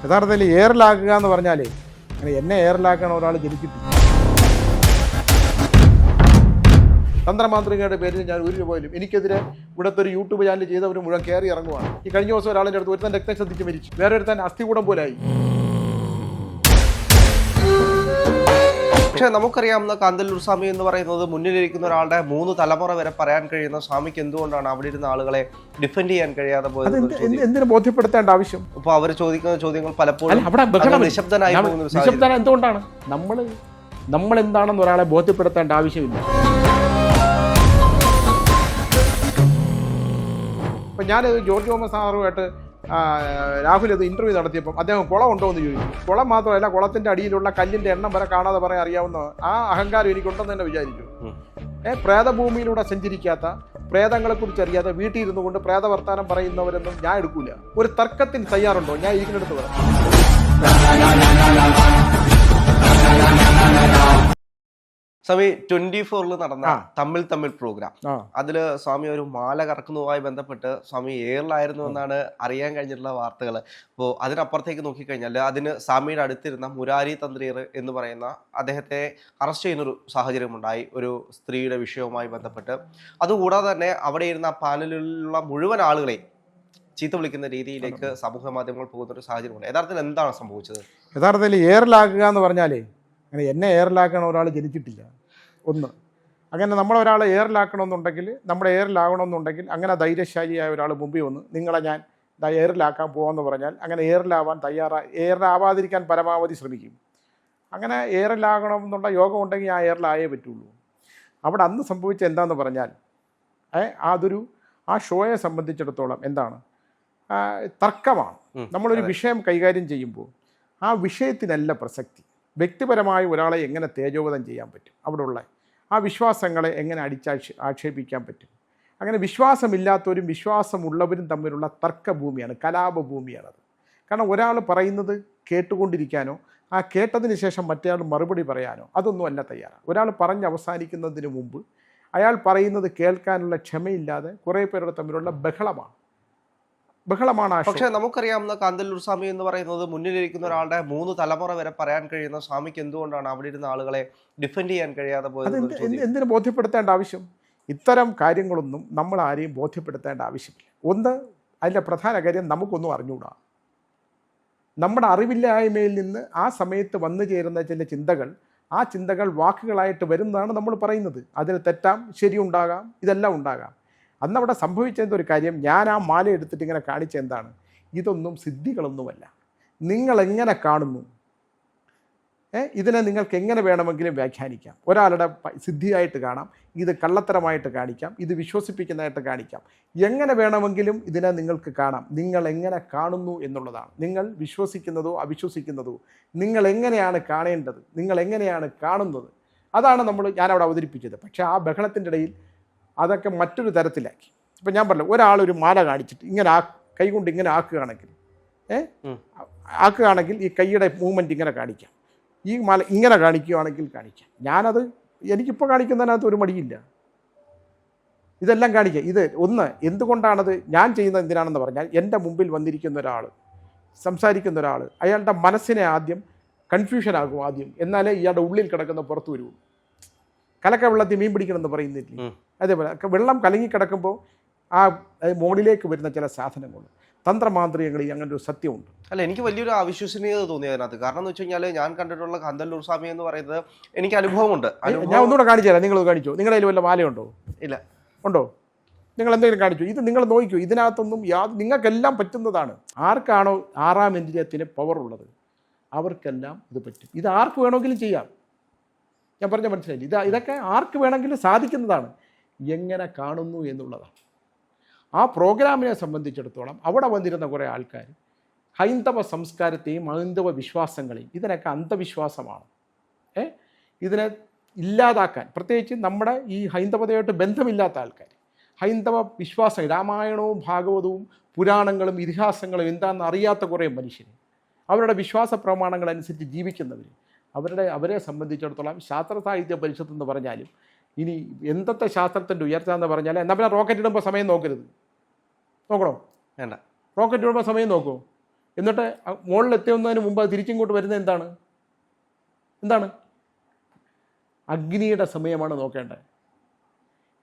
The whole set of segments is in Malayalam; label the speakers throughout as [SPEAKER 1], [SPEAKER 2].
[SPEAKER 1] യഥാർത്ഥത്തിൽ എയറിലാക്കുക എന്ന് പറഞ്ഞാലേ അങ്ങനെ എന്നെ എയറിലാക്കാൻ ഒരാൾ ജനിച്ചിട്ടില്ല. തന്ത്രമാന്ത്രികയുടെ പേരിൽ ഞാൻ ഒരു രൂപയിലും എനിക്കെതിരെ ഇവിടുത്തെ ഒരു യൂട്യൂബ് ചാനൽ ചെയ്തവർ മുഴുവൻ കയറി ഇറങ്ങുവാണ്. ഈ കഴിഞ്ഞ ദിവസം ഒരാളിൻ്റെ അടുത്ത് ഒരുത്തൻ രക്തം ശ്രദ്ധിച്ച് മരിച്ചു, വേറെ ഒരുത്തൻ അസ്ഥികൂടം പോലായി.
[SPEAKER 2] പക്ഷെ നമുക്കറിയാവുന്ന കാന്തല്ലൂർ സ്വാമി എന്ന് പറയുന്നത് മുന്നിലിരിക്കുന്ന ഒരാളുടെ 3 തലമുറ വരെ പറയാൻ കഴിയുന്ന സ്വാമിക്ക് എന്തുകൊണ്ടാണ് അവിടെ ഇരുന്ന ആളുകളെ ഡിഫെൻഡ് ചെയ്യാൻ കഴിയാതെ പോയത്?
[SPEAKER 1] എന്തിനു ബോധ്യപ്പെടുത്തേണ്ട ആവശ്യം?
[SPEAKER 2] ഇപ്പൊ അവർ ചോദിക്കുന്ന ചോദ്യങ്ങൾ പലപ്പോഴും
[SPEAKER 1] നിശബ്ദനായി എന്തുകൊണ്ടാണ്? നമ്മൾ എന്താണെന്ന് ഒരാളെ ബോധ്യപ്പെടുത്തേണ്ട ആവശ്യമില്ല. ഇപ്പം ഞാൻ ജോർജ് തോമസ് സാറുമായിട്ട് രാഹുൽ അത് ഇന്റർവ്യൂ നടത്തിയപ്പം അദ്ദേഹം കുളം ഉണ്ടോ എന്ന് ചോദിച്ചു. കുളം മാത്രമല്ല, കുളത്തിന്റെ അടിയിലുള്ള കല്ലിന്റെ എണ്ണം വരെ കാണാതെ പറയാൻ അറിയാവുന്ന ആ അഹങ്കാരം എനിക്കുണ്ടെന്ന് തന്നെ വിചാരിച്ചു. പ്രേതഭൂമിയിലൂടെ സഞ്ചരിക്കാത്ത, പ്രേതങ്ങളെ കുറിച്ച് അറിയാതെ വീട്ടിൽ ഇരുന്നു കൊണ്ട് പ്രേതവർത്താനം പറയുന്നവരൊന്നും ഞാൻ എടുക്കൂല. ഒരു തർക്കത്തിന് തയ്യാറുണ്ടോ? ഞാൻ ഇരിക്കുന്നിടത്ത് പറയാം.
[SPEAKER 2] സ്വാമി 24 നടന്ന തമ്മിൽ പ്രോഗ്രാം, അതില് സ്വാമി ഒരു മാല കറക്കുന്നതുമായി ബന്ധപ്പെട്ട് സ്വാമി എയറിലായിരുന്നു എന്നാണ് അറിയാൻ കഴിഞ്ഞിട്ടുള്ള വാർത്തകൾ. അപ്പോൾ അതിനപ്പുറത്തേക്ക് നോക്കിക്കഴിഞ്ഞാൽ അതിന് സ്വാമിയുടെ അടുത്തിരുന്ന മുരാരി തന്ത്രീർ എന്ന് പറയുന്ന അദ്ദേഹത്തെ അറസ്റ്റ് ചെയ്യുന്നൊരു സാഹചര്യമുണ്ടായി, ഒരു സ്ത്രീയുടെ വിഷയവുമായി ബന്ധപ്പെട്ട്. അതുകൂടാതെ തന്നെ അവിടെ ഇരുന്ന പാനലിലുള്ള മുഴുവൻ ആളുകളെയും ചീത്ത വിളിക്കുന്ന രീതിയിലേക്ക് സമൂഹ മാധ്യമങ്ങൾ പോകുന്നൊരു സാഹചര്യമുണ്ട്. യഥാർത്ഥത്തിൽ എന്താണ് സംഭവിച്ചത്?
[SPEAKER 1] യഥാർത്ഥത്തിൽ എയറിലാക്കുക എന്ന് പറഞ്ഞാലേ അങ്ങനെ എന്നെ എയറിലാക്കാൻ ഒരാൾ ജനിച്ചിട്ടില്ല. ഒന്ന്, അങ്ങനെ നമ്മളൊരാളെ എയറിലാക്കണമെന്നുണ്ടെങ്കിൽ, നമ്മുടെ എയറിലാകണമെന്നുണ്ടെങ്കിൽ അങ്ങനെ ധൈര്യശാലിയായ ഒരാൾ മുമ്പിൽ വന്ന് നിങ്ങളെ ഞാൻ എയറിലാക്കാൻ പോകാമെന്ന് പറഞ്ഞാൽ അങ്ങനെ എയറിലാവാൻ എയറിലാവാതിരിക്കാൻ പരമാവധി ശ്രമിക്കും. അങ്ങനെ എയറിലാകണമെന്നുള്ള യോഗം ഉണ്ടെങ്കിൽ ആ എയറിലായേ പറ്റുള്ളൂ. അവിടെ അന്ന് സംഭവിച്ച എന്താണെന്ന് പറഞ്ഞാൽ ആ ഷോയെ സംബന്ധിച്ചിടത്തോളം എന്താണ്, തർക്കമാണ്. നമ്മളൊരു വിഷയം കൈകാര്യം ചെയ്യുമ്പോൾ ആ വിഷയത്തിനല്ല പ്രസക്തി. വ്യക്തിപരമായി ഒരാളെ എങ്ങനെ തേജോവധം ചെയ്യാൻ പറ്റും, അവിടെയുള്ള ആ വിശ്വാസങ്ങളെ എങ്ങനെ ആക്ഷേപിക്കാൻ പറ്റും. അങ്ങനെ വിശ്വാസമില്ലാത്തവരും വിശ്വാസമുള്ളവരും തമ്മിലുള്ള തർക്കഭൂമിയാണ്, കലാപഭൂമിയാണത്. കാരണം ഒരാൾ പറയുന്നത് കേട്ടുകൊണ്ടിരിക്കാനോ ആ കേട്ടതിന് ശേഷം മറ്റേ മറുപടി പറയാനോ അതൊന്നും അല്ല തയ്യാറാണ്. ഒരാൾ പറഞ്ഞ് അവസാനിക്കുന്നതിന് മുമ്പ് അയാൾ പറയുന്നത് കേൾക്കാനുള്ള ക്ഷമയില്ലാതെ കുറേ പേരുടെ തമ്മിലുള്ള ബഹളമാണ്.
[SPEAKER 2] പക്ഷെ നമുക്കറിയാവുന്ന കാന്തല്ലൂർ സ്വാമി എന്ന് പറയുന്നത് മുന്നിലിരിക്കുന്ന ഒരാളുടെ 3 തലമുറ വരെ പറയാൻ കഴിയുന്ന സ്വാമിക്ക് എന്തുകൊണ്ടാണ് അവിടെ ഇരുന്ന ആളുകളെ ഡിഫെൻഡ് ചെയ്യാൻ കഴിയാതെ പോയത്?
[SPEAKER 1] എന്തിനു ബോധ്യപ്പെടുത്തേണ്ട ആവശ്യം? ഇത്തരം കാര്യങ്ങളൊന്നും നമ്മൾ ആരെയും ബോധ്യപ്പെടുത്തേണ്ട ആവശ്യമില്ല. ഒന്ന്, അതിൻ്റെ പ്രധാന കാര്യം നമുക്കൊന്നും അറിഞ്ഞുകൂടാ. നമ്മുടെ അറിവില്ലായ്മയിൽ നിന്ന് ആ സമയത്ത് വന്നു ചേരുന്ന ചില ചിന്തകൾ, ആ ചിന്തകൾ വാക്കുകളായിട്ട് വരുന്നതാണ് നമ്മൾ പറയുന്നത്. അതിൽ തെറ്റാം, ശരിയുണ്ടാകാം, ഇതെല്ലാം ഉണ്ടാകാം. അന്നവിടെ സംഭവിച്ചെന്തൊരു കാര്യം, ഞാൻ ആ മാല എടുത്തിട്ട് ഇങ്ങനെ കാണിച്ച എന്താണ്, ഇതൊന്നും സിദ്ധികളൊന്നുമല്ല. നിങ്ങളെങ്ങനെ കാണുന്നു, ഇതിനെ നിങ്ങൾക്ക് എങ്ങനെ വേണമെങ്കിലും വ്യാഖ്യാനിക്കാം. ഒരാളുടെ സിദ്ധിയായിട്ട് കാണാം, ഇത് കള്ളത്തരമായിട്ട് കാണിക്കാം, ഇത് വിശ്വസിപ്പിക്കുന്നതായിട്ട് കാണിക്കാം. എങ്ങനെ വേണമെങ്കിലും ഇതിനെ നിങ്ങൾക്ക് കാണാം. നിങ്ങൾ എങ്ങനെ കാണുന്നു എന്നുള്ളതാണ്. നിങ്ങൾ വിശ്വസിക്കുന്നതോ അവിശ്വസിക്കുന്നതോ, നിങ്ങൾ എങ്ങനെയാണ് കാണേണ്ടത്, നിങ്ങൾ എങ്ങനെയാണ് കാണുന്നത്, അതാണ് ഞാനവിടെ അവതരിപ്പിച്ചത്. പക്ഷേ ആ ബഹളത്തിൻ്റെ ഇടയിൽ അതൊക്കെ മറ്റൊരു തരത്തിലാക്കി. ഇപ്പം ഞാൻ പറഞ്ഞു, ഒരാളൊരു മാല കാണിച്ചിട്ട് ഇങ്ങനെ കൈകൊണ്ട് ഇങ്ങനെ ആക്കുകയാണെങ്കിൽ ഈ കൈയുടെ മൂവ്മെൻറ്റ് ഇങ്ങനെ കാണിക്കാം, ഈ മാല ഇങ്ങനെ കാണിക്കുകയാണെങ്കിൽ കാണിക്കാം. എനിക്കിപ്പോൾ കാണിക്കുന്നതിനകത്ത് ഒരു മടിയില്ല, ഇതെല്ലാം കാണിക്കാം. ഇത് ഒന്ന്, എന്തുകൊണ്ടാണത് ഞാൻ ചെയ്യുന്നത് എന്തിനാണെന്ന് പറഞ്ഞാൽ, എൻ്റെ മുമ്പിൽ വന്നിരിക്കുന്ന ഒരാൾ, സംസാരിക്കുന്ന ഒരാൾ, അയാളുടെ മനസ്സിനെ ആദ്യം കൺഫ്യൂഷൻ ആകും ആദ്യം, എന്നാലേ ഇയാളുടെ ഉള്ളിൽ കിടക്കുന്ന പുറത്തു വരുള്ളൂ. കലക്ക വെള്ളത്തിൽ മീൻ പിടിക്കണമെന്ന് പറയുന്നില്ലേ, അതേപോലെ വെള്ളം കലങ്ങിക്കിടക്കുമ്പോൾ ആ മുകളിലേക്ക് വരുന്ന ചില സാധനങ്ങൾ, തന്ത്രമാന്ത്രികങ്ങളിൽ അങ്ങനെ ഒരു സത്യമുണ്ട്.
[SPEAKER 2] അല്ല, എനിക്ക് വലിയൊരു അവിശ്വസനീയത തോന്നി അതിനകത്ത്. കാരണം എന്ന് വെച്ച് കഴിഞ്ഞാൽ ഞാൻ കണ്ടിട്ടുള്ള കാന്തല്ലൂർ സ്വാമി എന്ന് പറയുന്നത് എനിക്ക് അനുഭവമുണ്ട്.
[SPEAKER 1] ഞാൻ ഒന്നുകൂടെ കാണിച്ചു തരാം. നിങ്ങൾ കാണിച്ചോ? നിങ്ങളുടെ കയ്യിൽ വല്ല മാലയുണ്ടോ?
[SPEAKER 2] ഇല്ല.
[SPEAKER 1] ഉണ്ടോ? നിങ്ങൾ എന്തെങ്കിലും കാണിച്ചു? ഇത് നിങ്ങൾ നോക്കിക്കോ. ഇതിനകത്തൊന്നും നിങ്ങൾക്കെല്ലാം പറ്റുന്നതാണ്. ആർക്കാണോ 6ാം ഇന്ദ്രിയത്തിന് പവർ ഉള്ളത് അവർക്കെല്ലാം ഇത് പറ്റും. ഇത് ആർക്ക് വേണമെങ്കിലും ചെയ്യാം. ഞാൻ പറഞ്ഞ മനസ്സിലായില്ല? ഇതൊക്കെ ആർക്ക് വേണമെങ്കിലും സാധിക്കുന്നതാണ്. എങ്ങനെ കാണുന്നു എന്നുള്ളതാണ്. ആ പ്രോഗ്രാമിനെ സംബന്ധിച്ചിടത്തോളം അവിടെ വന്നിരുന്ന കുറേ ആൾക്കാർ ഹൈന്ദവ സംസ്കാരത്തെയും ഹൈന്ദവ വിശ്വാസങ്ങളെയും, ഇതിനൊക്കെ അന്ധവിശ്വാസമാണ്, ഇതിനെ ഇല്ലാതാക്കാൻ, പ്രത്യേകിച്ച് നമ്മുടെ ഈ ഹൈന്ദവതയായിട്ട് ബന്ധമില്ലാത്ത ആൾക്കാർ, ഹൈന്ദവ വിശ്വാസം, രാമായണവും ഭാഗവതവും പുരാണങ്ങളും ഇതിഹാസങ്ങളും എന്താണെന്ന് അറിയാത്ത കുറേ മനുഷ്യർ, അവരുടെ വിശ്വാസ പ്രമാണങ്ങളനുസരിച്ച് ജീവിക്കുന്നവർ, അവരെ സംബന്ധിച്ചിടത്തോളം ശാസ്ത്ര സാഹിത്യ പരിഷത്ത് എന്ന് പറഞ്ഞാലും ഇനി എന്തൊക്കെ ശാസ്ത്രത്തിൻ്റെ ഉയർച്ച എന്ന് പറഞ്ഞാൽ, എന്നാൽ പിന്നെ റോക്കറ്റ് ഇടുമ്പോൾ സമയം നോക്കരുത്. നോക്കണോ?
[SPEAKER 2] വേണ്ട.
[SPEAKER 1] റോക്കറ്റ് ഇടുമ്പോൾ സമയം നോക്കൂ. എന്നിട്ട് മുകളിലെത്തുന്നതിന് മുമ്പ് അത് തിരിച്ചിങ്ങോട്ട് വരുന്നത് എന്താണ് അഗ്നിയുടെ സമയമാണ് നോക്കേണ്ടത്.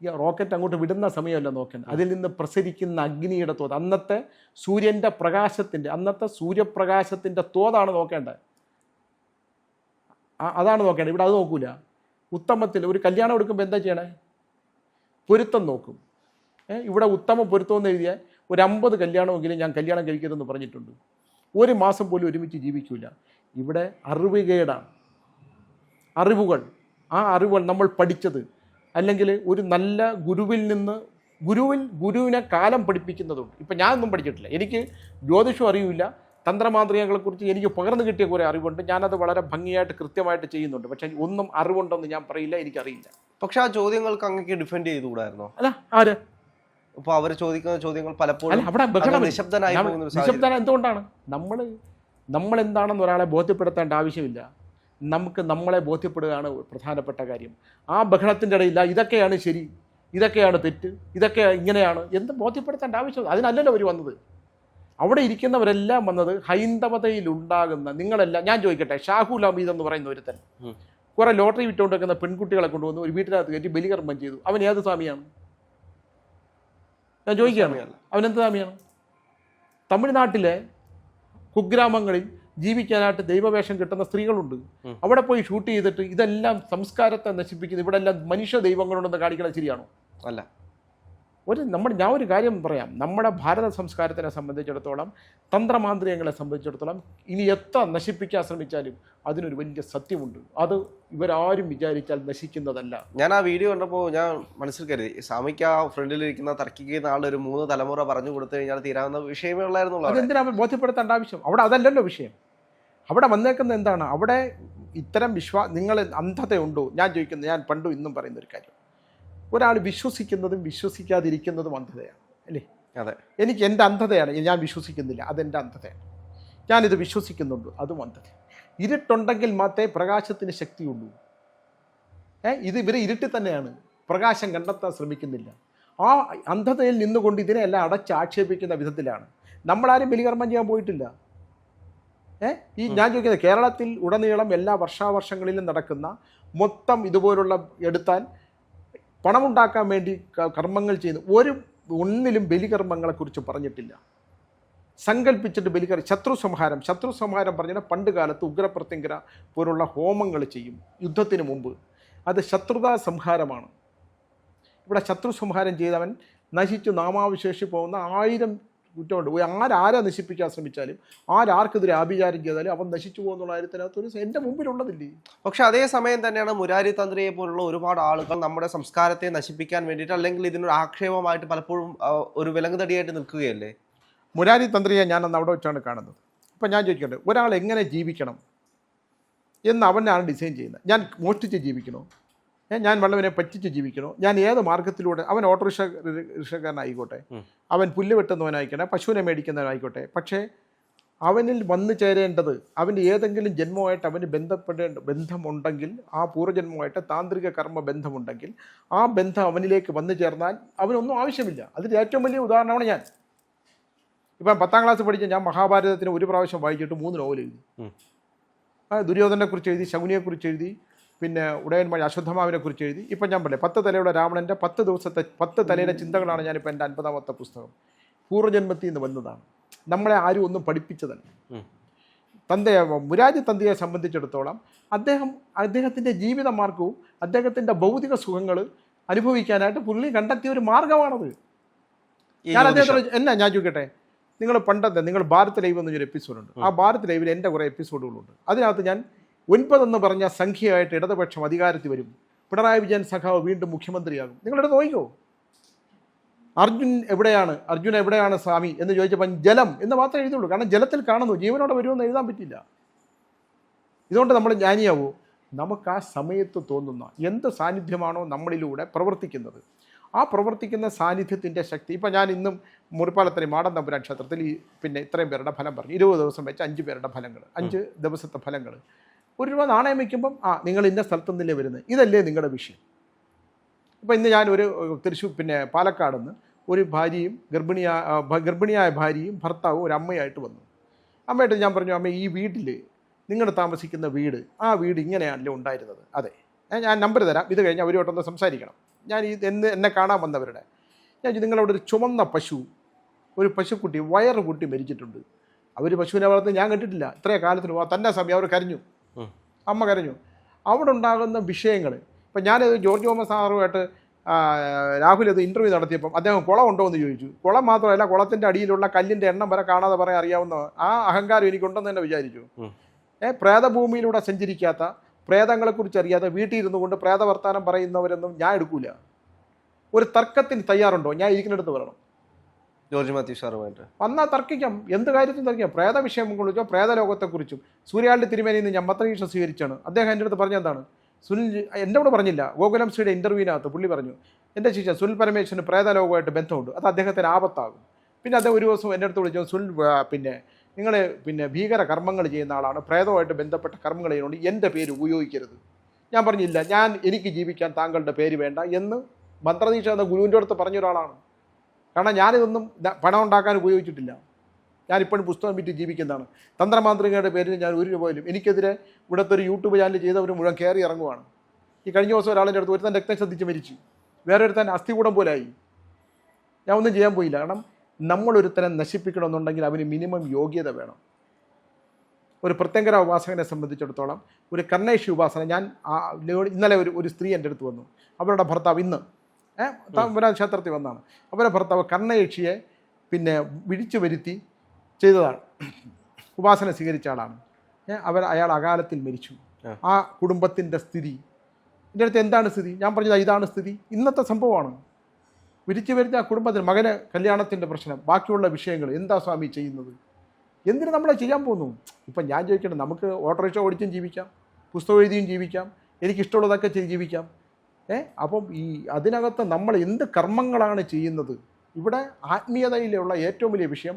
[SPEAKER 1] ഈ റോക്കറ്റ് അങ്ങോട്ട് വിടുന്ന സമയമല്ല നോക്കേണ്ടത്, അതിൽ നിന്ന് പ്രസരിക്കുന്ന അഗ്നിയുടെ തോത്, അന്നത്തെ സൂര്യപ്രകാശത്തിൻ്റെ തോതാണ് നോക്കേണ്ടത്. അതാണ് നോക്കേണ്ടത്. ഇവിടെ അത് നോക്കൂല. ഉത്തമത്തിൽ ഒരു കല്യാണം എടുക്കുമ്പോൾ എന്താ ചെയ്യണേ? പൊരുത്തം നോക്കും. ഇവിടെ ഉത്തമ പൊരുത്തം എന്ന് എഴുതിയാൽ ഒരു 50 കല്യാണമെങ്കിലും ഞാൻ കല്യാണം കഴിക്കരുതെന്ന് പറഞ്ഞിട്ടുണ്ട്. ഒരു മാസം പോലും ഒരുമിച്ച് ജീവിക്കില്ല. ഇവിടെ അറിവുകേടാണ്. ആ അറിവുകൾ നമ്മൾ പഠിച്ചത്, അല്ലെങ്കിൽ ഒരു നല്ല ഗുരുവിനെ കാലം പഠിപ്പിക്കുന്നതുണ്ട്. ഇപ്പം ഞാനൊന്നും പഠിച്ചിട്ടില്ല, എനിക്ക് ജ്യോതിഷം അറിയില്ല, തന്ത്രമാന്ത്രികകളെക്കുറിച്ച് എനിക്ക് പകർന്നു കിട്ടിയ കുറേ അറിവുണ്ട്. ഞാനത് വളരെ ഭംഗിയായിട്ട് കൃത്യമായിട്ട് ചെയ്യുന്നുണ്ട്. പക്ഷേ ഒന്നും അറിവുണ്ടെന്ന് ഞാൻ പറയില്ല, എനിക്കറിയില്ല.
[SPEAKER 2] പക്ഷെ ആ ചോദ്യങ്ങൾക്ക് അങ്ങേക്ക് ഡിഫെൻഡ് ചെയ്തുകൂടായിരുന്നോ?
[SPEAKER 1] അല്ല, ആര്?
[SPEAKER 2] അപ്പോൾ അവർ ചോദിക്കുന്ന ചോദ്യങ്ങൾ പലപ്പോഴും
[SPEAKER 1] അവിടെ
[SPEAKER 2] നിശബ്ദനായി
[SPEAKER 1] എന്തുകൊണ്ടാണ്? നമ്മൾ എന്താണെന്ന് ഒരാളെ ബോധ്യപ്പെടുത്തേണ്ട ആവശ്യമില്ല. നമുക്ക് നമ്മളെ ബോധ്യപ്പെടുകയാണ് പ്രധാനപ്പെട്ട കാര്യം. ആ ബഹളത്തിൻ്റെ ഇടയില്ല ഇതൊക്കെയാണ് ശരി, ഇതൊക്കെയാണ് തെറ്റ്, ഇതൊക്കെ ഇങ്ങനെയാണ് എന്ന് ബോധ്യപ്പെടുത്തേണ്ട ആവശ്യം. അതിനല്ലല്ലോ അവർ വന്നത്. അവിടെ ഇരിക്കുന്നവരെല്ലാം വന്നത് ഹൈന്ദവതയിലുണ്ടാകുന്ന നിങ്ങളെല്ലാം. ഞാൻ ചോദിക്കട്ടെ, ഷാഹുൽ ഹമീദ് എന്ന് പറയുന്ന ഒരുത്തൻ കുറെ ലോട്ടറി വിറ്റുകൊണ്ട് വെക്കുന്ന പെൺകുട്ടികളെ കൊണ്ടുവന്ന് ഒരു വീട്ടിനകത്ത് കയറ്റി ബലികർമ്മം ചെയ്തു. അവൻ ഏത് സ്വാമിയാണ്? ഞാൻ ചോദിക്കുകയാണ്, അവനെന്ത് സ്വാമിയാണ്? തമിഴ്നാട്ടിലെ കുഗ്രാമങ്ങളിൽ ജീവിക്കാനായിട്ട് ദൈവവേഷം കിട്ടുന്ന സ്ത്രീകളുണ്ട്. അവിടെ പോയി ഷൂട്ട് ചെയ്തിട്ട് ഇതെല്ലാം സംസ്കാരത്തെ നശിപ്പിക്കുന്നത്, ഇവിടെ എല്ലാം മനുഷ്യ ദൈവങ്ങളുണ്ടെന്ന് കാണിക്കുന്നത് ശരിയാണോ? അല്ല. ഞാൻ ഒരു കാര്യം പറയാം. നമ്മുടെ ഭാരത സംസ്കാരത്തിനെ സംബന്ധിച്ചിടത്തോളം, തന്ത്രമാന്ത്രികങ്ങളെ സംബന്ധിച്ചിടത്തോളം, ഇനി എത്ര നശിപ്പിക്കാൻ ശ്രമിച്ചാലും അതിനൊരു വലിയ സത്യമുണ്ട്. അത് ഇവരാരും വിചാരിച്ചാൽ നശിക്കുന്നതല്ല.
[SPEAKER 2] ഞാൻ ആ വീഡിയോ കണ്ടപ്പോൾ ഞാൻ മനസ്സിൽ കരുതി, സ്വാമിക്ക് ആ ഫ്രണ്ടിലിരിക്കുന്ന തർക്കിക്കുന്ന ആളുടെ ഒരു 3 തലമുറ പറഞ്ഞു കൊടുത്തു കഴിഞ്ഞാൽ തീരാവുന്ന വിഷയമേ ഉള്ളായിരുന്നു.
[SPEAKER 1] അതെന്തിനാ ബോധ്യപ്പെടുത്തേണ്ട ആവശ്യം? അവിടെ അതല്ലല്ലോ വിഷയം. അവിടെ വന്നേക്കുന്നത് എന്താണ്? അവിടെ ഇത്തരം നിങ്ങൾ അന്ധതയുണ്ടോ? ഞാൻ ചോദിക്കുന്നത്, ഞാൻ പണ്ടും ഇന്നും പറയുന്ന ഒരു കാര്യം, ഒരാൾ വിശ്വസിക്കുന്നതും വിശ്വസിക്കാതിരിക്കുന്നതും അന്ധതയാണ് അല്ലേ?
[SPEAKER 2] അതെ. എനിക്ക്
[SPEAKER 1] എൻ്റെ അന്ധതയാണ്, ഞാൻ വിശ്വസിക്കുന്നില്ല, അതെൻ്റെ അന്ധതയാണ്. ഞാനിത് വിശ്വസിക്കുന്നുണ്ട്, അതും അന്ധത. ഇരുട്ടുണ്ടെങ്കിൽ മാത്രമേ പ്രകാശത്തിന് ശക്തിയുള്ളൂ. ഇവർ ഇരുട്ടിൽ തന്നെയാണ്, പ്രകാശം കണ്ടെത്താൻ ശ്രമിക്കുന്നില്ല. ആ അന്ധതയിൽ നിന്നുകൊണ്ട് ഇതിനെല്ലാം അടച്ചാക്ഷേപിക്കുന്ന വിധത്തിലാണ്. നമ്മളാരും ബലികർമ്മം ചെയ്യാൻ പോയിട്ടില്ല. ഞാൻ ചോദിക്കുന്നത്, കേരളത്തിൽ ഉടനീളം എല്ലാ വർഷാവർഷങ്ങളിലും നടക്കുന്ന മൊത്തം ഇതുപോലുള്ള എടുത്താൽ പണമുണ്ടാക്കാൻ വേണ്ടി കർമ്മങ്ങൾ ചെയ്യുന്നു, ഒന്നിലും ബലികർമ്മങ്ങളെക്കുറിച്ച് പറഞ്ഞിട്ടില്ല. സങ്കല്പിച്ചിട്ട് ശത്രു സംഹാരം പറഞ്ഞാൽ പണ്ട് കാലത്ത് ഉഗ്രപ്രത്യങ്കര പോലുള്ള ഹോമങ്ങൾ ചെയ്യും യുദ്ധത്തിന് മുമ്പ്. അത് ശത്രുതാ സംഹാരമാണ്. ഇവിടെ ശത്രു സംഹാരം ചെയ്തവൻ നശിച്ചു നാമാവിശേഷി പോകുന്ന 1000 കുറ്റമുണ്ട്. ആരെ നശിപ്പിക്കാൻ ശ്രമിച്ചാലും, ആർക്കെതിരെ ആഭിചാരം ചെയ്താലും അവൻ നശിച്ചു പോകുന്നുള്ള കാര്യത്തിനകത്ത് എൻ്റെ മുമ്പിലുള്ളതില്ലേ.
[SPEAKER 2] പക്ഷെ അതേ സമയം തന്നെയാണ് മുരാരി തന്ത്രിയെ പോലുള്ള ഒരുപാട് ആളുകൾ നമ്മുടെ സംസ്കാരത്തെ നശിപ്പിക്കാൻ വേണ്ടിയിട്ട്, അല്ലെങ്കിൽ ഇതിനൊരു ആക്ഷേപമായിട്ട് പലപ്പോഴും ഒരു വിലങ്ങുതടിയായിട്ട് നിൽക്കുകയല്ലേ.
[SPEAKER 1] മുരാരി തന്ത്രിയെ ഞാനന്ന് അവിടെ വെച്ചാണ് കാണുന്നത്. അപ്പം ഞാൻ ചോദിക്കട്ടെ, ഒരാൾ എങ്ങനെ ജീവിക്കണം എന്ന് അവനാണ് ഡിസൈൻ ചെയ്യുന്നത്. ഞാൻ മോഷ്ടിച്ച് ജീവിക്കണോ? ഞാൻ വല്ലവനെ പറ്റിച്ച് ജീവിക്കണോ? ഞാൻ ഏത് മാർഗത്തിലൂടെ? അവൻ ഓട്ടോറിക്ഷക്കാരനായിക്കോട്ടെ, അവൻ പുല്ല് വെട്ടുന്നവനായിക്കോട്ടെ, പശുവിനെ മേടിക്കുന്നവനായിക്കോട്ടെ, പക്ഷേ അവനിൽ വന്നു ചേരേണ്ടത്, അവൻ്റെ ഏതെങ്കിലും ജന്മമായിട്ട് അവന് ബന്ധമുണ്ടെങ്കിൽ, ആ പൂർവ്വജന്മമായിട്ട് താന്ത്രിക കർമ്മ ബന്ധമുണ്ടെങ്കിൽ, ആ ബന്ധം അവനിലേക്ക് വന്നു ചേർന്നാൽ അവനൊന്നും ആവശ്യമില്ല. അതിൻ്റെ ഏറ്റവും വലിയ ഉദാഹരണമാണ് ഞാൻ. ഇപ്പം 10ാം ക്ലാസ് പഠിച്ച ഞാൻ മഹാഭാരതത്തിന് ഒരു പ്രാവശ്യം വായിച്ചിട്ട് 3 നോവൽ എഴുതി. ദുര്യോധനെക്കുറിച്ച് എഴുതി, ശകുനിയെക്കുറിച്ച് എഴുതി, പിന്നെ ഉടയന്മാർ അശ്വത്ഥമാവിനെക്കുറിച്ച് എഴുതി. ഇപ്പം ഞാൻ പറയാം, 10 തലയുടെ രാവണൻ്റെ 10 തലയിലെ ചിന്തകളാണ് ഞാനിപ്പോൾ എൻ്റെ 50ാമത്തെ പുസ്തകം. പൂർവ്വജന്മത്തിൽ നിന്ന് വന്നതാണ്, നമ്മളെ ആരും ഒന്നും പഠിപ്പിച്ചതല്ല. മുരാരി തന്ത്രിയെ സംബന്ധിച്ചിടത്തോളം അദ്ദേഹത്തിൻ്റെ ജീവിത മാർഗവും അദ്ദേഹത്തിൻ്റെ ഭൗതിക സുഖങ്ങൾ അനുഭവിക്കാനായിട്ട് പുള്ളി കണ്ടെത്തിയ ഒരു മാർഗമാണത്. ഞാൻ അദ്ദേഹത്തിന് ഞാൻ ചോദിക്കട്ടെ, നിങ്ങൾ ഭാരത് ലൈവ് എന്നൊരു എപ്പിസോഡുണ്ട്. ആ ഭാരത് ലൈവിൽ എൻ്റെ കുറേ എപ്പിസോഡുകളുണ്ട്. അതിനകത്ത് ഞാൻ 9 എന്ന് പറഞ്ഞ സംഖ്യയായിട്ട് ഇടതുപക്ഷം അധികാരത്തിൽ വരും, പിണറായി വിജയൻ സഖാവ് വീണ്ടും മുഖ്യമന്ത്രിയാകും. നിങ്ങളെടുത്ത് നോക്കിക്കോ. അർജുൻ എവിടെയാണ് സ്വാമി എന്ന് ചോദിച്ചപ്പോൾ ജലം എന്ന് മാത്രമേ എഴുതുള്ളൂ. കാരണം ജലത്തിൽ കാണുന്നു, ജീവനോടെ വരുമെന്ന് എഴുതാൻ പറ്റില്ല. ഇതുകൊണ്ട് നമ്മൾ ജ്ഞാനിയാവൂ? നമുക്ക് ആ സമയത്ത് തോന്നുന്ന എന്ത് സാന്നിധ്യമാണോ നമ്മളിലൂടെ പ്രവർത്തിക്കുന്നത്, ആ പ്രവർത്തിക്കുന്ന സാന്നിധ്യത്തിൻ്റെ ശക്തി. ഇപ്പം ഞാൻ ഇന്നും മുറിപ്പാലത്തറി മാടൻ തമ്പുരാൻ ക്ഷേത്രത്തിൽ പിന്നെ ഇത്രയും പേരുടെ ഫലം പറഞ്ഞു. 20 ദിവസം വെച്ച് 5 പേരുടെ ഫലങ്ങൾ, 5 ദിവസത്തെ ഫലങ്ങൾ. 1 രൂപ നാണയം വയ്ക്കുമ്പം നിങ്ങൾ ഇന്ന സ്ഥലത്തു നിന്നല്ലേ വരുന്നത്, ഇതല്ലേ നിങ്ങളുടെ വിഷയം. ഇപ്പം ഇന്ന് ഞാൻ തൃശ്ശൂർ പാലക്കാട് നിന്ന് ഒരു ഭാര്യയും ഗർഭിണിയായ ഭാര്യയും ഭർത്താവും ഒരു അമ്മയായിട്ട് വന്നു. അമ്മയായിട്ട് ഞാൻ പറഞ്ഞു, അമ്മ ഈ വീട്ടിൽ നിങ്ങൾ താമസിക്കുന്ന വീട്, ആ വീട് ഇങ്ങനെയാണല്ലോ ഉണ്ടായിരുന്നത്. അതെ, ഞാൻ നമ്പർ തരാം, ഇത് കഴിഞ്ഞ് അവരുമായിട്ടൊന്ന് സംസാരിക്കണം. ഞാൻ ഈ എന്നെ കാണാൻ വന്നവരുടെ ഞാൻ ചോദിച്ചു, നിങ്ങളവിടെ ഒരു ചുമന്ന പശു, ഒരു പശുക്കുട്ടി വയറ് കുട്ടി മരിച്ചിട്ടുണ്ട്. അവർ പശുവിനെ വളർത്തി ഞാൻ കണ്ടിട്ടില്ല ഇത്രയും കാലത്തിന് തന്നെ സമയം അവർ കരഞ്ഞു, അമ്മ കരഞ്ഞു. അവിടെ ഉണ്ടാകുന്ന വിഷയങ്ങൾ ഇപ്പം ഞാനത് ജോർജ് തോമസ് സാറുമായിട്ട് രാഹുൽ അത് ഇൻ്റർവ്യൂ നടത്തിയപ്പം അദ്ദേഹം കുളം ഉണ്ടോ എന്ന് ചോദിച്ചു. കുളം മാത്രമല്ല, കുളത്തിൻ്റെ അടിയിലുള്ള കല്ലിൻ്റെ എണ്ണം വരെ കാണാതെ പറയാൻ അറിയാവുന്ന ആ അഹങ്കാരം എനിക്കുണ്ടെന്ന് തന്നെ വിചാരിച്ചു. പ്രേതഭൂമിയിലൂടെ സഞ്ചരിക്കാത്ത, പ്രേതങ്ങളെക്കുറിച്ച് അറിയാതെ വീട്ടിൽ ഇരുന്നു കൊണ്ട് പ്രേതവർത്താനം പറയുന്നവരൊന്നും ഞാൻ എടുക്കൂല. ഒരു തർക്കത്തിന് തയ്യാറുണ്ടോ? ഞാൻ ഇരിക്കുന്നിടത്ത് പറയണം.
[SPEAKER 2] ജോർജ് മാത്യു സാറുമായിട്ട്
[SPEAKER 1] വന്നാൽ തർക്കിക്കാം, എന്ത് കാര്യത്തിനും തർക്കിക്കാം. പ്രേത വിഷയങ്ങളെക്കുറിച്ചോ പ്രേതലോകത്തെക്കുറിച്ചും. സൂര്യാളുടെ തിരുമേനിയിൽ നിന്ന് ഞാൻ മതദീക്ഷ സ്വീകരിച്ചാണ്. അദ്ദേഹം എൻ്റെ അടുത്ത് പറഞ്ഞെന്താണ്, സുനിൽ എൻ്റെ കൂടെ പറഞ്ഞില്ല, ഗോകുലം ശ്രീയുടെ ഇൻ്റർവ്യൂവിനകത്ത് പുള്ളി പറഞ്ഞു, എൻ്റെ ശിഷ്യ സുനിൽ പരമേശ്വരന് പ്രേതലോകമായിട്ട് ബന്ധമുണ്ട്, അത് അദ്ദേഹത്തിന് ആപത്താകും. പിന്നെ അദ്ദേഹം ഒരു ദിവസം എൻ്റെ അടുത്ത് വിളിച്ചു, സുനിൽ നിങ്ങൾ ഭീകര കർമ്മങ്ങൾ ചെയ്യുന്ന ആളാണ്, പ്രേതവുമായിട്ട് ബന്ധപ്പെട്ട കർമ്മങ്ങൾ ചെയ്യുന്നുണ്ട്, എൻ്റെ പേര് ഉപയോഗിക്കരുത്. ഞാൻ പറഞ്ഞില്ല, എനിക്ക് ജീവിക്കാൻ താങ്കളുടെ പേര് വേണ്ട എന്ന് മന്ത്രദീക്ഷ എന്ന ഗുരുവിൻ്റെ അടുത്ത് പറഞ്ഞ ഒരാളാണ്. കാരണം ഞാനിതൊന്നും പണം ഉണ്ടാക്കാൻ ഉപയോഗിച്ചിട്ടില്ല. ഞാനിപ്പോഴും പുസ്തകം വിറ്റ് ജീവിക്കുന്നതാണ്. തന്ത്രമാന്ത്രികയുടെ പേരിൽ ഞാൻ ഒരു രൂപ പോലും, എനിക്കെതിരെ ഇവിടുത്തെ ഒരു യൂട്യൂബ് ചാനൽ ചെയ്തവർ മുഴുവൻ കയറി ഇറങ്ങുവാണ്. ഈ കഴിഞ്ഞ ദിവസം ഒരാളിൻ്റെ അടുത്ത് ഒരുത്തൻ രക്തം ശ്രദ്ധിച്ച് മരിച്ചു, വേറെ ഒരുത്തൻ അസ്ഥികൂടം പോലായി. ഞാൻ ഒന്നും ചെയ്യാൻ പോയില്ല. കാരണം നമ്മളൊരുത്തനെ നശിപ്പിക്കണമെന്നുണ്ടെങ്കിൽ അവന് മിനിമം യോഗ്യത വേണം. ഒരു പ്രത്യങ്കര ഉപാസകനെ സംബന്ധിച്ചിടത്തോളം ഒരു കർണേഷി ഉപാസന, ഞാൻ ഇന്നലെ ഒരു സ്ത്രീ എൻ്റെ അടുത്ത് വന്നു. അവരുടെ ഭർത്താവ് ഇന്ന് ക്ഷേത്രത്തിൽ വന്നാണ്. അവരുടെ ഭർത്താവ് കർണയക്ഷിയെ വിഴിച്ചു വരുത്തി ചെയ്തതാണ്, ഉപാസന സ്വീകരിച്ച ആളാണ്. അയാൾ അകാലത്തിൽ മരിച്ചു. ആ കുടുംബത്തിൻ്റെ സ്ഥിതി എൻ്റെ അടുത്ത് എന്താണ് സ്ഥിതി? ഞാൻ പറഞ്ഞത് ഇതാണ് സ്ഥിതി, ഇന്നത്തെ സംഭവമാണ്. വിരിച്ചു വരുത്തി ആ കുടുംബത്തിന്, മകന് കല്യാണത്തിൻ്റെ പ്രശ്നം, ബാക്കിയുള്ള വിഷയങ്ങൾ എന്താ സ്വാമി ചെയ്യുന്നത്? എന്തിനു നമ്മളെ ചെയ്യാൻ പോകുന്നു? ഇപ്പം ഞാൻ ചോദിക്കട്ടെ, നമുക്ക് ഓട്ടോറിക്ഷ ഓടിച്ചും ജീവിക്കാം, പുസ്തകം എഴുതിയും ജീവിക്കാം, എനിക്കിഷ്ടമുള്ളതൊക്കെ ചെയ്ത് ജീവിക്കാം. അപ്പം അതിനകത്ത് നമ്മൾ എന്ത് കർമ്മങ്ങളാണ് ചെയ്യുന്നത്? ഇവിടെ ആത്മീയതയിലുള്ള ഏറ്റവും വലിയ വിഷയം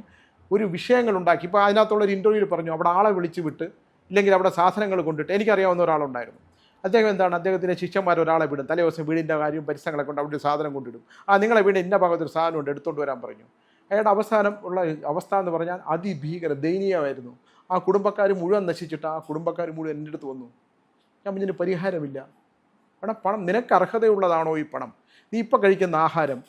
[SPEAKER 1] ഒരു വിഷയങ്ങളുണ്ടാക്കി. ഇപ്പോൾ അതിനകത്തുള്ളൊരു ഇൻ്റർവ്യൂവിൽ പറഞ്ഞു, അവിടെ ആളെ വിളിച്ച് വിട്ട്, ഇല്ലെങ്കിൽ അവിടെ സാധനങ്ങൾ കൊണ്ടിട്ട്. എനിക്കറിയാവുന്ന ഒരാളുണ്ടായിരുന്നു, അദ്ദേഹം എന്താണ്, അദ്ദേഹത്തിൻ്റെ ശിഷ്യന്മാർ ഒരാളെ വിടും, തലേ ദിവസം വീടിൻ്റെ കാര്യം പരിസരങ്ങളെ കൊണ്ട് അവിടെ ഒരു സാധനം കൊണ്ടിടും. നിങ്ങളെ വീട് ഇന്ന ഭാഗത്തൊരു സാധനമുണ്ട്, എടുത്തുകൊണ്ട് വരാൻ പറഞ്ഞു. അയാളുടെ അവസാനം ഉള്ള അവസ്ഥ എന്ന് പറഞ്ഞാൽ അതിഭീകര ദയനീയമായിരുന്നു. ആ കുടുംബക്കാർ മുഴുവൻ നശിച്ചിട്ട് ആ കുടുംബക്കാർ മുഴുവൻ എൻ്റെ അടുത്ത് വന്നു. ഞാൻ ഇതിന് പരിഹാരമില്ല. എടാ, പണം നിനക്ക് അർഹതയുള്ളതാണോ? ഈ പണം നീ ഇപ്പം കഴിക്കുന്ന ആഹാരം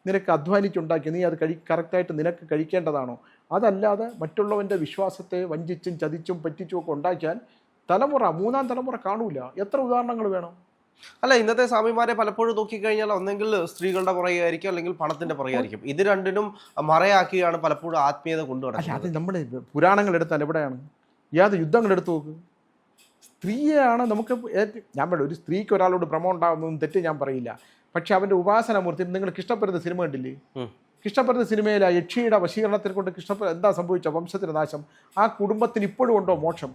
[SPEAKER 1] നിനക്ക് അധ്വാനിച്ചുണ്ടാക്കി, നീ അത് കറക്റ്റായിട്ട് നിനക്ക് കഴിക്കേണ്ടതാണോ? അതല്ലാതെ മറ്റുള്ളവൻ്റെ വിശ്വാസത്തെ വഞ്ചിച്ചും ചതിച്ചും പറ്റിച്ചും ഒക്കെ ഉണ്ടാക്കിയാൽ മൂന്നാം തലമുറ കാണൂല. എത്ര ഉദാഹരണങ്ങൾ വേണം?
[SPEAKER 2] അല്ല, ഇന്നത്തെ സ്വാമിമാരെ പലപ്പോഴും നോക്കിക്കഴിഞ്ഞാൽ ഒന്നെങ്കിൽ സ്ത്രീകളുടെ പുറകെ ആയിരിക്കും, അല്ലെങ്കിൽ പണത്തിന്റെ പുറകെ ആയിരിക്കും. ഇത് രണ്ടിനും മറയാക്കിയാണ് പലപ്പോഴും ആത്മീയത കൊണ്ടുവരുന്നത്.
[SPEAKER 1] അത് നമ്മുടെ പുരാണങ്ങൾ എടുത്താൽ എവിടെയാണ്? യാതൊരു യുദ്ധങ്ങൾ എടുത്തു നോക്ക്. സ്ത്രീയാണ് നമുക്ക് ഞാൻ പറയും, ഒരു സ്ത്രീക്ക് ഒരാളോട് ഭ്രമം ഉണ്ടാകുന്നതും തെറ്റ് ഞാൻ പറയില്ല. പക്ഷെ അവൻ്റെ ഉപാസനമൂർത്തി, നിങ്ങൾക്ക് ഇഷ്ടപ്പെടുന്ന സിനിമ കണ്ടില്ലേ? ഇഷ്ടപ്പെടുന്ന സിനിമയിലെ യക്ഷിയുടെ വശീകരണത്തിൽ കൊണ്ട് എന്താ സംഭവിച്ച? വംശത്തിന് നാശം. ആ കുടുംബത്തിന് ഇപ്പോഴും ഉണ്ടോ മോക്ഷം?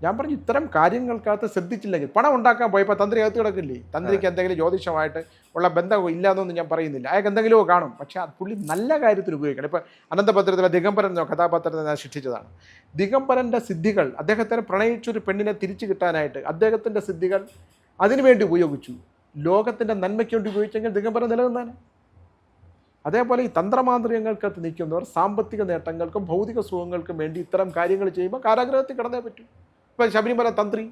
[SPEAKER 1] ഞാൻ പറഞ്ഞു, ഇത്തരം കാര്യങ്ങൾക്കകത്ത് ശ്രദ്ധിച്ചില്ലെങ്കിൽ, പണം ഉണ്ടാക്കാൻ പോയപ്പോൾ തന്ത്രി അകത്ത് കിടക്കില്ലേ? തന്ത്രിക്ക് എന്തെങ്കിലും ജ്യോതിഷമായിട്ട് ഉള്ള ബന്ധം ഇല്ലാന്നൊന്നും ഞാൻ പറയുന്നില്ല, അയാൾക്ക് എന്തെങ്കിലുമോ കാണും. പക്ഷെ അത് പുള്ളി നല്ല കാര്യത്തിന് ഉപയോഗിക്കണം. ഇപ്പം അനന്തപത്രത്തിലെ ദിഗംബരൻ എന്ന കഥാപാത്രത്തെ ഞാൻ സൃഷ്ടിച്ചതാണ്. ദിഗംബരൻ്റെ സിദ്ധികൾ, അദ്ദേഹത്തിന് പ്രണയിച്ചൊരു പെണ്ണിനെ തിരിച്ചു കിട്ടാനായിട്ട് അദ്ദേഹത്തിൻ്റെ സിദ്ധികൾ അതിനുവേണ്ടി ഉപയോഗിച്ചു. ലോകത്തിൻ്റെ നന്മയ്ക്ക് വേണ്ടി ഉപയോഗിച്ചെങ്കിൽ ദിഗംബരൻ നിലനിന്നാണ്. അതേപോലെ ഈ തന്ത്രമാന്ത്രികങ്ങൾക്കകത്ത് നിൽക്കുന്നവർ സാമ്പത്തിക നേട്ടങ്ങൾക്കും ഭൗതിക സുഖങ്ങൾക്കും വേണ്ടി ഇത്തരം കാര്യങ്ങൾ ചെയ്യുമ്പോൾ കാരാഗ്രഹത്തിൽ കിടന്നേ പറ്റൂ. ഇപ്പം ശബരിമല തന്ത്രി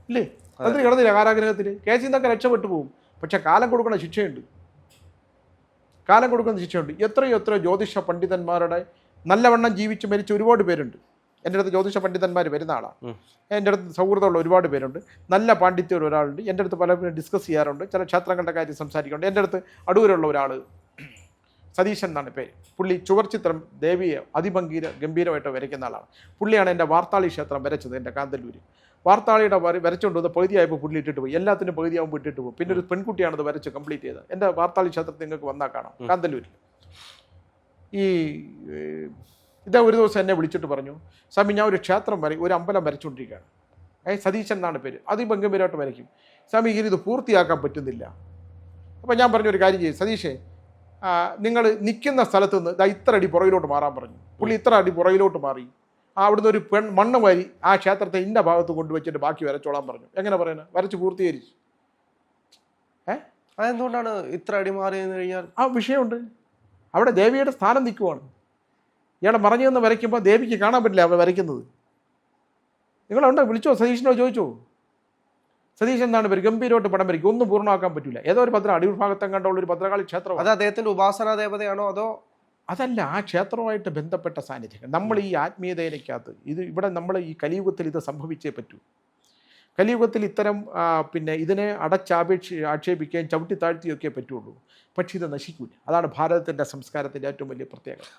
[SPEAKER 1] ഇല്ലേ, തന്ത്രി കിടന്നില്ല കാരാഗ്രഹത്തിൽ, കേസിൽ നിന്നൊക്കെ രക്ഷപ്പെട്ടു പോകും. പക്ഷെ കാലം കൊടുക്കുന്ന ശിക്ഷയുണ്ട്, കാലം കൊടുക്കുന്ന ശിക്ഷയുണ്ട്. എത്രയോ ജ്യോതിഷ പണ്ഡിതന്മാരുടെ നല്ലവണ്ണം ജീവിച്ച് മരിച്ച ഒരുപാട് പേരുണ്ട്. എൻ്റെ അടുത്ത് ജ്യോതിഷ പണ്ഡിതന്മാർ വരുന്ന ആളാണ്. എൻ്റെ അടുത്ത് സൗഹൃദമുള്ള ഒരുപാട് പേരുണ്ട്. നല്ല പാണ്ഡിത്യമുള്ള ഒരാളുണ്ട്. എൻ്റെ അടുത്ത് പലപ്പോഴും ഡിസ്കസ് ചെയ്യാറുണ്ട്, ചില ക്ഷേത്രങ്ങളുടെ കാര്യം സംസാരിക്കാറുണ്ട്. എൻ്റെ അടുത്ത് അടൂരുള്ള ഒരാൾ സതീശൻ എന്നാണ് പേര്. പുള്ളി ചുവർച്ചിത്രം ദേവിയെ ഗംഭീരമായിട്ട് വരയ്ക്കുന്ന ആളാണ്. പുള്ളിയാണ് എൻ്റെ വാർത്താളി ക്ഷേത്രം വരച്ചത്, എൻ്റെ കാന്തല്ലൂര്. വാർത്താളിയുടെ വരച്ചുകൊണ്ട് വന്ന് പകുതിയായപ്പോൾ പുള്ളി ഇട്ടിട്ട് പോയി, എല്ലാത്തിനും പകുതിയാകുമ്പോൾ ഇട്ടിട്ട് പോകും. പിന്നെ ഒരു പെൺകുട്ടിയാണത് വരച്ച് കംപ്ലീറ്റ് ചെയ്തത്. എൻ്റെ വാർത്താളി ക്ഷേത്രത്തിൽ നിങ്ങൾക്ക് വന്നാൽ കാണാം, കാന്തല്ലൂരിൽ. ഇതേ ഒരു ദിവസം എന്നെ വിളിച്ചിട്ട് പറഞ്ഞു, സ്വാമി ഞാൻ ഒരു ക്ഷേത്രം ഒരു അമ്പലം വരച്ചുകൊണ്ടിരിക്കുകയാണ്. സതീശൻ എന്നാണ് പേര്. അതിഗംഭീരമായിട്ട് വരയ്ക്കും സ്വാമി, ഇത് പൂർത്തിയാക്കാൻ പറ്റുന്നില്ല. അപ്പം ഞാൻ പറഞ്ഞു, ഒരു കാര്യം ചെയ്യും സതീഷേ, നിങ്ങൾ നിൽക്കുന്ന സ്ഥലത്ത് നിന്ന് ഇത്ര അടി പുറകിലോട്ട് മാറാൻ പറഞ്ഞു. പുള്ളി ഇത്ര അടി പുറകിലോട്ട് മാറി. അവിടുന്ന് ഒരു മണ്ണ് വാരി ആ ക്ഷേത്രത്തെ ഇന്ന ഭാഗത്ത് കൊണ്ടുവച്ചിട്ട് ബാക്കി വരച്ചോളാൻ പറഞ്ഞു. എങ്ങനെ പറയുന്നത്? വരച്ച് പൂർത്തീകരിച്ചു.
[SPEAKER 2] അതെന്തുകൊണ്ടാണ് ഇത്ര അടി മാറിയെന്ന് കഴിഞ്ഞാൽ?
[SPEAKER 1] ആ വിഷയമുണ്ട്. അവിടെ ദേവിയുടെ സ്ഥാനം നിൽക്കുവാണ്. ഇയാളെ മറഞ്ഞു നിന്ന് വരയ്ക്കുമ്പോൾ ദേവിക്ക് കാണാൻ പറ്റില്ല അവ വരയ്ക്കുന്നത്. നിങ്ങളുണ്ടോ, വിളിച്ചോ, സതീഷിനോ ചോദിച്ചോ. സതീഷ് എന്താണ് പേര്, ഗംഭീരമായിട്ട് പടം വരയ്ക്കും, ഒന്നും പൂർണ്ണമാക്കാൻ പറ്റില്ല. ഏതോ ഒരു അടിയൂർ ഭാഗത്തും കണ്ടുള്ള ഒരു ഭദ്രകാളി ക്ഷേത്രം.
[SPEAKER 2] അത് അദ്ദേഹത്തിന്റെ ഉപാസനാ ദേവതയാണോ അതോ?
[SPEAKER 1] അതല്ല, ആ ക്ഷേത്രവുമായിട്ട് ബന്ധപ്പെട്ട സാന്നിധ്യം. നമ്മൾ ഈ ആത്മീയതയിലേക്കകത്ത് ഇവിടെ നമ്മൾ ഈ കലിയുഗത്തിൽ ഇത് സംഭവിച്ചേ പറ്റൂ. കലിയുഗത്തിൽ ഇത്തരം ഇതിനെ ആക്ഷേപിക്കുകയും ചവിട്ടി താഴ്ത്തിയൊക്കെ പറ്റുള്ളൂ. പക്ഷെ ഇത് നശിക്കില്ല. അതാണ് ഭാരതത്തിൻ്റെ സംസ്കാരത്തിൻ്റെ ഏറ്റവും വലിയ പ്രത്യേകത.